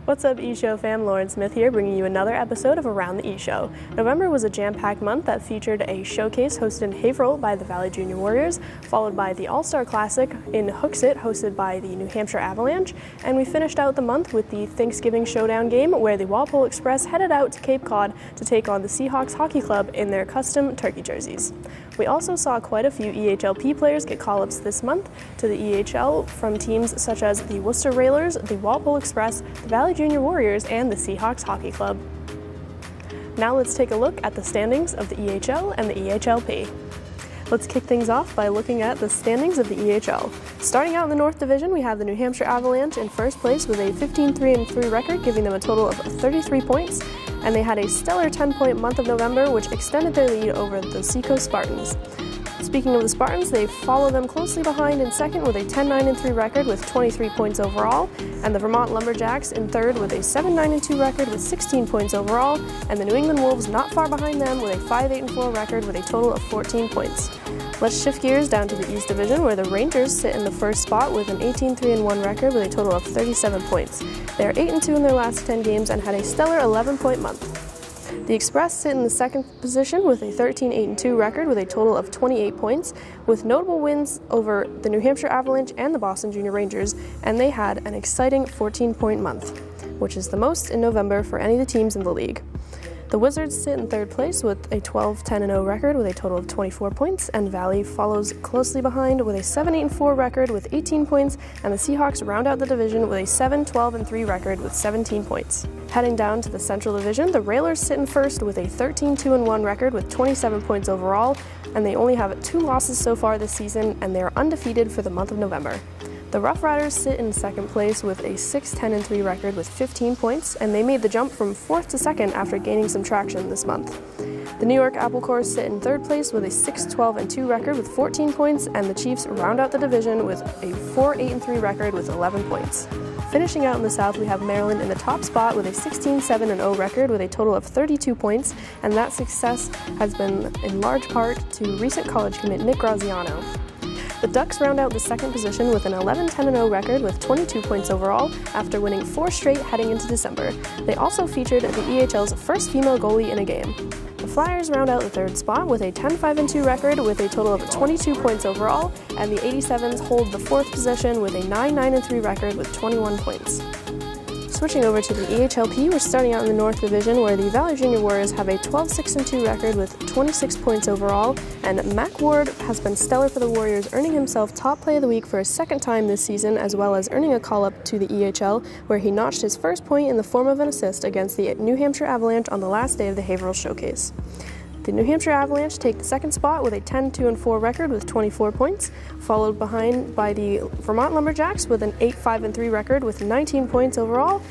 What's up, E-Show fam? Lauren Smith here, bringing you another episode of Around the E-Show. November was a jam-packed month that featured a showcase hosted in Haverhill by the Valley Junior Warriors, followed by the All-Star Classic in Hooksett, hosted by the New Hampshire Avalanche, and we finished out the month with the Thanksgiving Showdown game, where the Walpole Express headed out to Cape Cod to take on the Seahawks Hockey Club in their custom turkey jerseys. We also saw quite a few EHLP players get call-ups this month to the EHL from teams such as the Worcester Railers, the Walpole Express, the Valley Junior Warriors, and the Seahawks Hockey Club. Now let's take a look at the standings of the EHL and the EHLP. Let's kick things off by looking at the standings of the EHL. Starting out in the North Division, we have the New Hampshire Avalanche in first place with a 15-3-3 record, giving them a total of 33 points, and they had a stellar 10-point month of November, which extended their lead over the Seacoast Spartans. Speaking of the Spartans, they follow them closely behind in second with a 10-9-3 record with 23 points overall, and the Vermont Lumberjacks in third with a 7-9-2 record with 16 points overall, and the New England Wolves not far behind them with a 5-8-4 record with a total of 14 points. Let's shift gears down to the East Division, where the Rangers sit in the first spot with an 18-3-1 record with a total of 37 points. They are 8-2 in their last 10 games and had a stellar 11-point month. The Express sit in the second position with a 13-8-2 record with a total of 28 points, with notable wins over the New Hampshire Avalanche and the Boston Junior Rangers, and they had an exciting 14-point month, which is the most in November for any of the teams in the league. The Wizards sit in third place with a 12-10-0 record with a total of 24 points, and Valley follows closely behind with a 7-8-4 record with 18 points, and the Seahawks round out the division with a 7-12-3 record with 17 points. Heading down to the Central Division, the Railers sit in first with a 13-2-1 record with 27 points overall, and they only have 2 losses so far this season, and they are undefeated for the month of November. The Rough Riders sit in second place with a 6-10-3 record with 15 points, and they made the jump from 4th to 2nd after gaining some traction this month. The New York Apple Corps sit in third place with a 6-12-2 record with 14 points, and the Chiefs round out the division with a 4-8-3 record with 11 points. Finishing out in the South, we have Maryland in the top spot with a 16-7-0 record with a total of 32 points, and that success has been in large part to recent college commit Nick Graziano. The Ducks round out the second position with an 11-10-0 record with 22 points overall after winning 4 straight heading into December. They also featured the EHL's first female goalie in a game. The Flyers round out the third spot with a 10-5-2 record with a total of 22 points overall, and the 87s hold the fourth position with a 9-9-3 record with 21 points. Switching over to the EHLP, we're starting out in the North Division, where the Valley Junior Warriors have a 12-6-2 record with 26 points overall, and Mac Ward has been stellar for the Warriors, earning himself Top Play of the Week for a second time this season, as well as earning a call-up to the EHL, where he notched his first point in the form of an assist against the New Hampshire Avalanche on the last day of the Haverhill Showcase. The New Hampshire Avalanche take the second spot with a 10-2-4 record with 24 points, followed behind by the Vermont Lumberjacks with an 8-5-3 record with 19 points overall,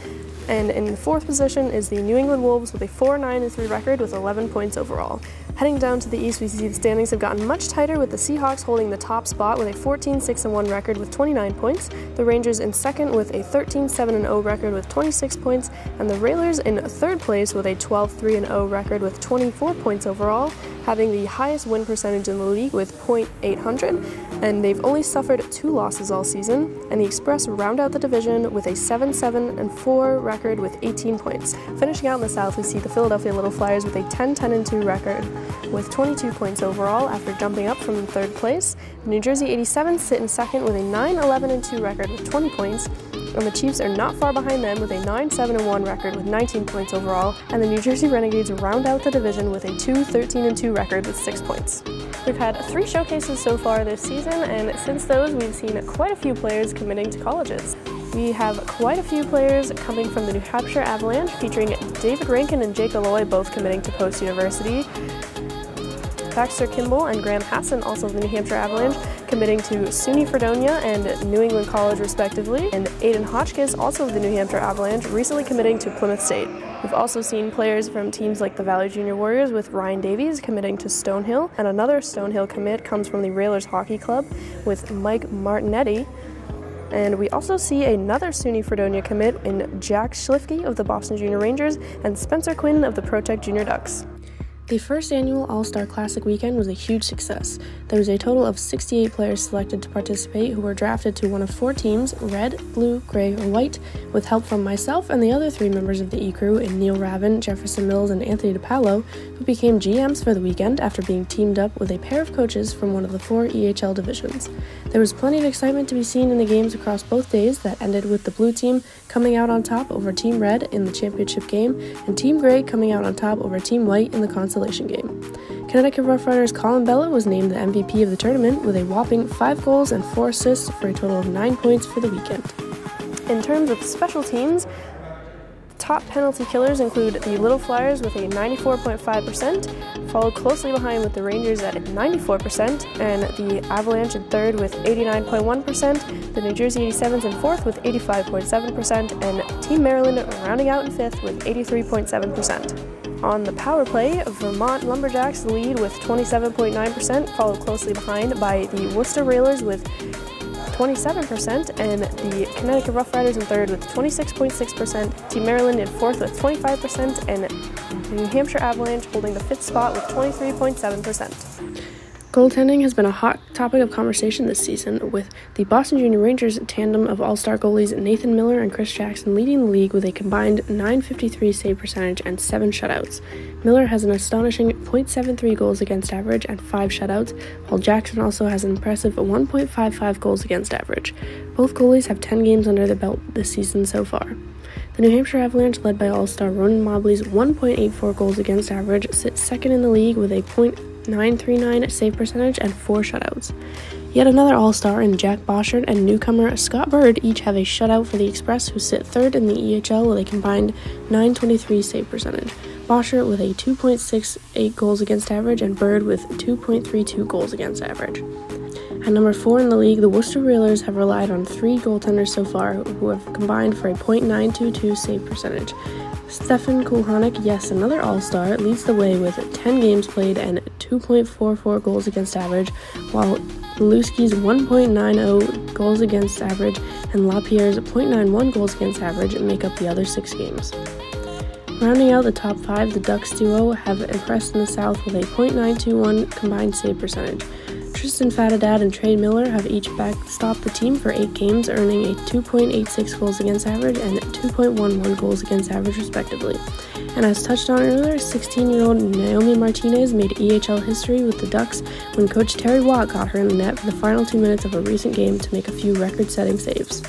and in fourth position is the New England Wolves with a 4-9-3 record with 11 points overall. Heading down to the east, we see the standings have gotten much tighter, with the Seahawks holding the top spot with a 14-6-1 record with 29 points, the Rangers in second with a 13-7-0 record with 26 points, and the Railers in third place with a 12-3-0 record with 24 points overall, having the highest win percentage in the league with .800, and they've only suffered 2 losses all season, and the Express round out the division with a 7-7-4 record with 18 points. Finishing out in the South, we see the Philadelphia Little Flyers with a 10-10-2 record with 22 points overall after jumping up from third place. The New Jersey 87s sit in second with a 9-11-2 record with 20 points, and the Chiefs are not far behind them with a 9-7-1 record with 19 points overall, and the New Jersey Renegades round out the division with a 2-13-2 record with 6 points. We've had 3 showcases so far this season, and since those we've seen quite a few players committing to colleges. We have quite a few players coming from the New Hampshire Avalanche, featuring David Rankin and Jake Alloy both committing to Post University. Baxter Kimball and Graham Hassan, also of the New Hampshire Avalanche, committing to SUNY Fredonia and New England College respectively, and Aiden Hotchkiss, also of the New Hampshire Avalanche, recently committing to Plymouth State. We've also seen players from teams like the Valley Junior Warriors with Ryan Davies committing to Stonehill, and another Stonehill commit comes from the Railers Hockey Club with Mike Martinetti. And we also see another SUNY Fredonia commit in Jack Schlifke of the Boston Junior Rangers and Spencer Quinn of the ProTech Junior Ducks. The first annual All-Star Classic weekend was a huge success. There was a total of 68 players selected to participate who were drafted to one of 4 teams, red, blue, gray, or white, with help from myself and the other 3 members of the E-Crew in Neil Ravin, Jefferson Mills, and Anthony DiPaolo, who became GMs for the weekend after being teamed up with a pair of coaches from one of the 4 EHL divisions. There was plenty of excitement to be seen in the games across both days that ended with the blue team coming out on top over Team Red in the championship game, and Team Gray coming out on top over Team White in the consolation game. Connecticut Rough Riders' Colin Bella was named the MVP of the tournament with a whopping 5 goals and 4 assists for a total of 9 points for the weekend. In terms of special teams, top penalty killers include the Little Flyers with a 94.5%, followed closely behind with the Rangers at 94%, and the Avalanche in third with 89.1%, the New Jersey 87s in fourth with 85.7%, and Team Maryland rounding out in fifth with 83.7%. On the power play, Vermont Lumberjacks lead with 27.9%, followed closely behind by the Worcester Railers with 27%, and the Connecticut Rough Riders in third with 26.6%, Team Maryland in fourth with 25%, and the New Hampshire Avalanche holding the 5th spot with 23.7%. Goaltending has been a hot topic of conversation this season, with the Boston Junior Rangers tandem of all-star goalies Nathan Miller and Chris Jackson leading the league with a combined .953 save percentage and 7 shutouts. Miller has an astonishing .73 goals against average and 5 shutouts, while Jackson also has an impressive 1.55 goals against average. Both goalies have 10 games under their belt this season so far. The New Hampshire Avalanche, led by all-star Ronan Mobley's 1.84 goals against average, sits second in the league with a .939 save percentage and 4 shutouts. Yet another all-star in Jack Boschert and newcomer Scott Bird each have a shutout for the Express, who sit third in the EHL with a combined .923 save percentage. Boschert with a 2.68 goals against average and Bird with 2.32 goals against average. At number 4 in the league, the Worcester Railers have relied on 3 goaltenders so far who have combined for a .922 save percentage. Stefan Kulhanek, yes, another all-star, leads the way with 10 games played and 2.44 goals against average, while Luski's 1.90 goals against average and LaPierre's .91 goals against average make up the other 6 games. Rounding out the top 5, the Ducks duo have impressed in the South with a .921 combined save percentage. Tristan Fatadad and Trey Miller have each backstopped the team for 8 games, earning a 2.86 goals against average and 2.11 goals against average respectively. And as touched on earlier, 16-year-old Naomi Martinez made EHL history with the Ducks when coach Terry Watt got her in the net for the final 2 minutes of a recent game to make a few record-setting saves.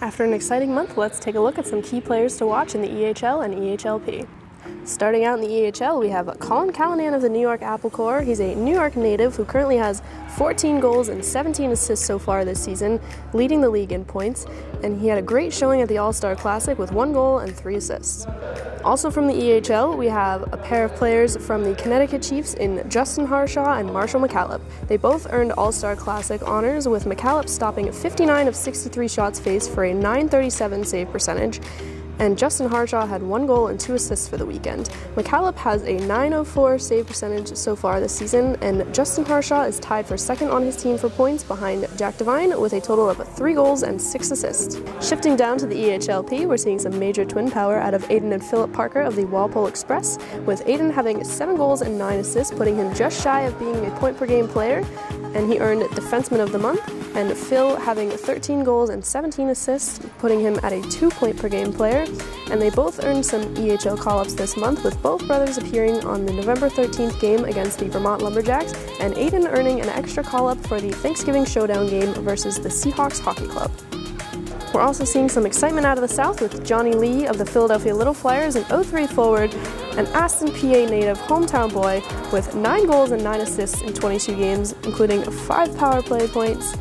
After an exciting month, let's take a look at some key players to watch in the EHL and EHLP. Starting out in the EHL, we have Colin Callanan of the New York Apple Corps. He's a New York native who currently has 14 goals and 17 assists so far this season, leading the league in points, and he had a great showing at the All-Star Classic with 1 goal and 3 assists. Also from the EHL, we have a pair of players from the Connecticut Chiefs in Justin Harshaw and Marshall McCallop. They both earned All-Star Classic honors, with McCallop stopping 59 of 63 shots faced for a .937 save percentage, and Justin Harshaw had 1 goal and 2 assists for the weekend. McCallop has a .904 save percentage so far this season, and Justin Harshaw is tied for second on his team for points behind Jack Devine with a total of 3 goals and 6 assists. Shifting down to the EHLP, we're seeing some major twin power out of Aiden and Philip Parker of the Walpole Express, with Aiden having 7 goals and 9 assists, putting him just shy of being a point-per-game player, and he earned Defenseman of the Month, and Phil having 13 goals and 17 assists, putting him at a 2-point-per-game player. And they both earned some EHL call-ups this month, with both brothers appearing on the November 13th game against the Vermont Lumberjacks, and Aiden earning an extra call-up for the Thanksgiving Showdown game versus the Seahawks Hockey Club. We're also seeing some excitement out of the South with Johnny Lee of the Philadelphia Little Flyers, an 0-3 forward, an Aston, PA native hometown boy with 9 goals and 9 assists in 22 games, including 5 power play points,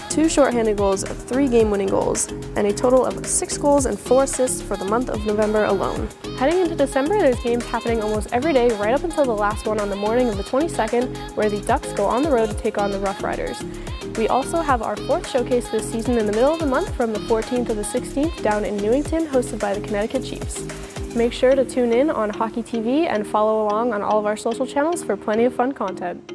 2 shorthanded goals, 3 game-winning goals, and a total of 6 goals and 4 assists for the month of November alone. Heading into December, there's games happening almost every day right up until the last one on the morning of the 22nd, where the Ducks go on the road to take on the Rough Riders. We also have our 4th showcase this season in the middle of the month from the 14th to the 16th down in Newington, hosted by the Connecticut Chiefs. Make sure to tune in on Hockey TV and follow along on all of our social channels for plenty of fun content.